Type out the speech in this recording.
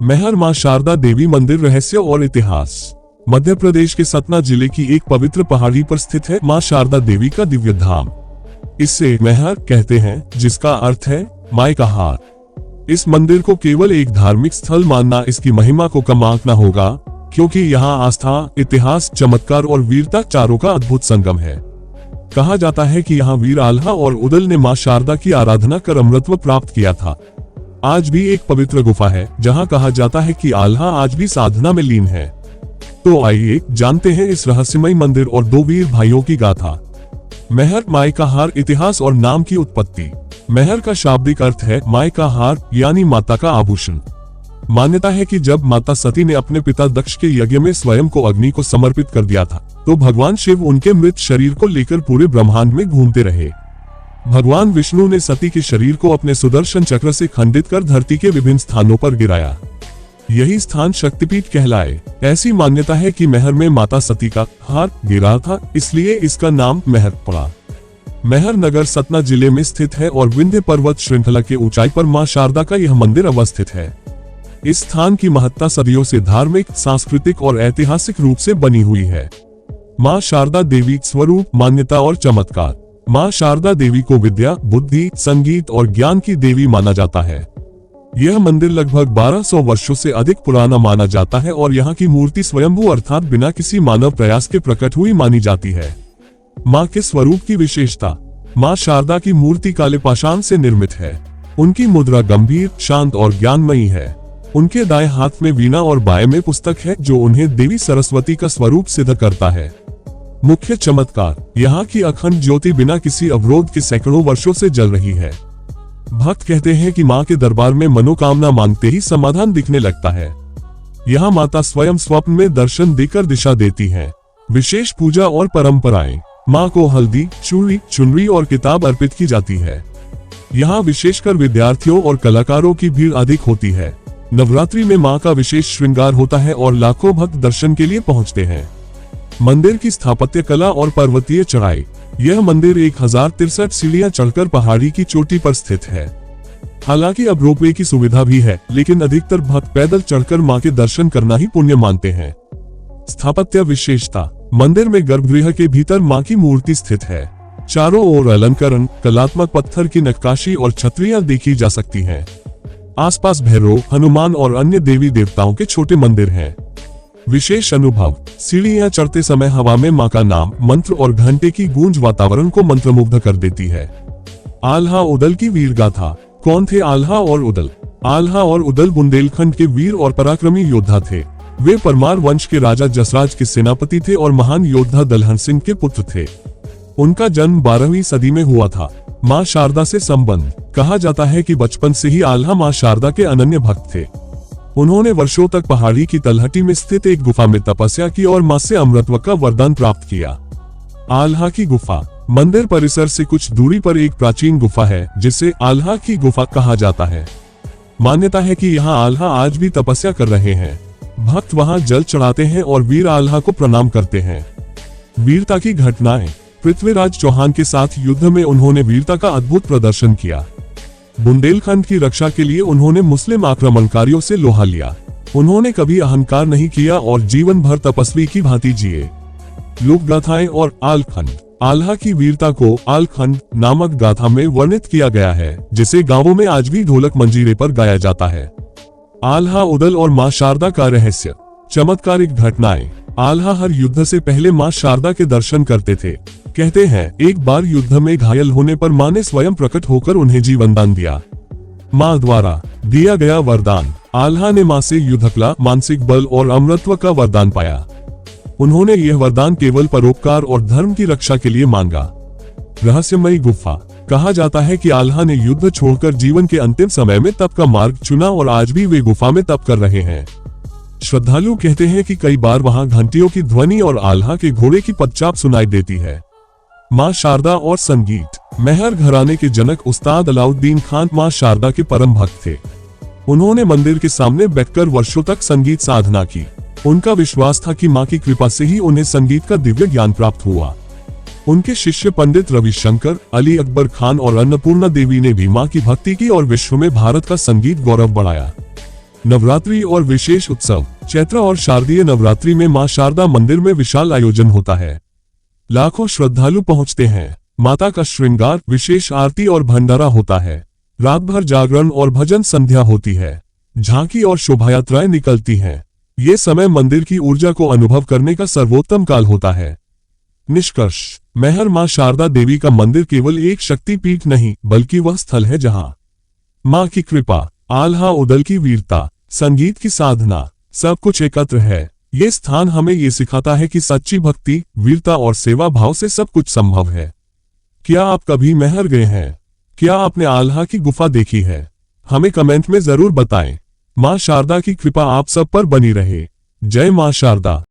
मैहर मां शारदा देवी मंदिर रहस्य और इतिहास। मध्य प्रदेश के सतना जिले की एक पवित्र पहाड़ी पर स्थित है मां शारदा देवी का दिव्य धाम। इसे मैहर कहते हैं, जिसका अर्थ है माई का हार। इस मंदिर को केवल एक धार्मिक स्थल मानना इसकी महिमा को कम आंकना होगा, क्योंकि यहाँ आस्था, इतिहास, चमत्कार और वीरता चारों का अद्भुत संगम है। कहा जाता है कि यहाँ वीर आल्हा और उदल ने मां शारदा की आराधना कर अमृतत्व प्राप्त किया था। आज भी एक पवित्र गुफा है जहाँ कहा जाता है कि आल्हा आज भी साधना में लीन है। तो आइए जानते हैं इस रहस्यमय मंदिर और दो वीर भाइयों की गाथा। मैहर माई का हार, इतिहास और नाम की उत्पत्ति। मैहर का शाब्दिक अर्थ है माई का हार, यानी माता का आभूषण। मान्यता है कि जब माता सती ने अपने पिता दक्ष के यज्ञ में स्वयं को अग्नि को समर्पित कर दिया था, तो भगवान शिव उनके मृत शरीर को लेकर पूरे ब्रह्मांड में घूमते रहे। भगवान विष्णु ने सती के शरीर को अपने सुदर्शन चक्र से खंडित कर धरती के विभिन्न स्थानों पर गिराया। यही स्थान शक्तिपीठ कहलाए। ऐसी मान्यता है कि मैहर में माता सती का हार गिरा था, इसलिए इसका नाम मैहर पड़ा। मैहर नगर सतना जिले में स्थित है और विंध्य पर्वत श्रृंखला के ऊंचाई पर मां शारदा का यह मंदिर अवस्थित है। इस स्थान की महत्ता सदियों से धार्मिक, सांस्कृतिक और ऐतिहासिक रूप से बनी हुई है। मां शारदा देवी स्वरूप, मान्यता और चमत्कार। मां शारदा देवी को विद्या, बुद्धि, संगीत और ज्ञान की देवी माना जाता है। यह मंदिर लगभग 1200 वर्षों से अधिक पुराना माना जाता है और यहाँ की मूर्ति स्वयंभू अर्थात बिना किसी मानव प्रयास के प्रकट हुई मानी जाती है। मां के स्वरूप की विशेषता। मां शारदा की मूर्ति काले पाषाण से निर्मित है। उनकी मुद्रा गंभीर, शांत और ज्ञानमयी है। उनके दाएं हाथ में वीणा और बाएं में पुस्तक है, जो उन्हें देवी सरस्वती का स्वरूप सिद्ध करता है। मुख्य चमत्कार। यहाँ की अखंड ज्योति बिना किसी अवरोध के सैकड़ों वर्षों से जल रही है। भक्त कहते हैं कि मां के दरबार में मनोकामना मांगते ही समाधान दिखने लगता है। यहाँ माता स्वयं स्वप्न में दर्शन देकर दिशा देती हैं। विशेष पूजा और परंपराएं। मां को हल्दी, चूड़ी, चुनरी और किताब अर्पित की जाती है। यहाँ विशेषकर विद्यार्थियों और कलाकारों की भीड़ अधिक होती है। नवरात्रि में मां का विशेष श्रृंगार होता है और लाखों भक्त दर्शन के लिए पहुंचते हैं। मंदिर की स्थापत्य कला और पर्वतीय चढ़ाई। यह मंदिर 1063 सीढ़ियां चढ़कर पहाड़ी की चोटी पर स्थित है। हालांकि अब रोपवे की सुविधा भी है, लेकिन अधिकतर भक्त पैदल चढ़कर मां के दर्शन करना ही पुण्य मानते हैं। स्थापत्य विशेषता। मंदिर में गर्भगृह के भीतर मां की मूर्ति स्थित है। चारों ओर अलंकरण, कलात्मक पत्थर की नक्काशी और छतरियां देखी जा सकती हैं। आसपास भैरव, हनुमान और अन्य देवी देवताओं के छोटे मंदिर हैं। विशेष अनुभव। सीढ़ियां चढ़ते समय हवा में मां का नाम, मंत्र और घंटे की गूंज वातावरण को मंत्रमुग्ध कर देती है। आल्हा उदल की वीर गाथा। कौन थे आल्हा और उदल? आल्हा और उदल बुंदेलखंड के वीर और पराक्रमी योद्धा थे। वे परमार वंश के राजा जसराज के सेनापति थे और महान योद्धा दलहन सिंह के पुत्र थे। उनका जन्म 12वीं सदी में हुआ था। मां शारदा से संबंध। कहा जाता है कि बचपन से ही आल्हा मां शारदा के अनन्य भक्त थे। उन्होंने वर्षों तक पहाड़ी की तलहटी में स्थित एक गुफा में तपस्या की और मां से अमृतत्व का वरदान प्राप्त किया। आल्हा की गुफा। मंदिर परिसर से कुछ दूरी पर एक प्राचीन गुफा है, जिसे आल्हा की गुफा कहा जाता है। मान्यता है कि यहाँ आल्हा आज भी तपस्या कर रहे हैं। भक्त वहां जल चढ़ाते हैं और वीर आल्हा को प्रणाम करते हैं। वीरता की घटनाएं। पृथ्वीराज चौहान के साथ युद्ध में उन्होंने वीरता का अद्भुत प्रदर्शन किया। बुंदेलखंड की रक्षा के लिए उन्होंने मुस्लिम आक्रमणकारियों से लोहा लिया। उन्होंने कभी अहंकार नहीं किया और जीवन भर तपस्वी की भांति जिए। लोक गाथाएं और आलखंड। आल्हा की वीरता को आलखंड नामक गाथा में वर्णित किया गया है, जिसे गांवों में आज भी ढोलक मंजीरे पर गाया जाता है। आल्हा उदल और मां शारदा का रहस्य। चमत्कारिक घटनाएं। आल्हा हर युद्ध से पहले मां शारदा के दर्शन करते थे। कहते हैं, एक बार युद्ध में घायल होने पर मां ने स्वयं प्रकट होकर उन्हें जीवन दान दिया। मां द्वारा दिया गया वरदान। आल्हा ने मां से युद्धकला, मानसिक बल और अमरत्व का वरदान पाया। उन्होंने यह वरदान केवल परोपकार और धर्म की रक्षा के लिए मांगा। रहस्यमयी गुफा। कहा जाता है कि आल्हा ने युद्ध छोड़कर जीवन के अंतिम समय में तप का मार्ग चुना और आज भी वे गुफा में तप कर रहे हैं। श्रद्धालु कहते हैं कि कई बार वहां घंटियों की ध्वनि और आल्हा के घोड़े की पदचाप सुनाई देती है। मां शारदा और संगीत। मैहर घराने के जनक उस्ताद अलाउद्दीन खान मां शारदा के परम भक्त थे। उन्होंने मंदिर के सामने बैठकर वर्षों तक संगीत साधना की। उनका विश्वास था कि मां की कृपा से ही उन्हें संगीत का दिव्य ज्ञान प्राप्त हुआ। उनके शिष्य पंडित रविशंकर, अली अकबर खान और अन्नपूर्णा देवी ने भी मां की भक्ति की और विश्व में भारत का संगीत गौरव बढ़ाया। नवरात्रि और विशेष उत्सव। चैत्र और शारदीय नवरात्रि में मां शारदा मंदिर में विशाल आयोजन होता है। लाखों श्रद्धालु पहुंचते हैं। माता का श्रृंगार, विशेष आरती और भंडारा होता है। रात भर जागरण और भजन संध्या होती है। झांकी और शोभायात्राएं निकलती हैं। ये समय मंदिर की ऊर्जा को अनुभव करने का सर्वोत्तम काल होता है। निष्कर्ष, मैहर मां शारदा देवी का मंदिर केवल एक शक्तिपीठ नहीं, बल्कि वह स्थल है जहां मां की कृपा, आल्हा उदल की वीरता, संगीत की साधना, सब कुछ एकत्र है। ये स्थान हमें ये सिखाता है कि सच्ची भक्ति, वीरता और सेवा भाव से सब कुछ संभव है। क्या आप कभी मैहर गए हैं? क्या आपने आल्हा की गुफा देखी है? हमें कमेंट में जरूर बताएं। मां शारदा की कृपा आप सब पर बनी रहे। जय मां शारदा।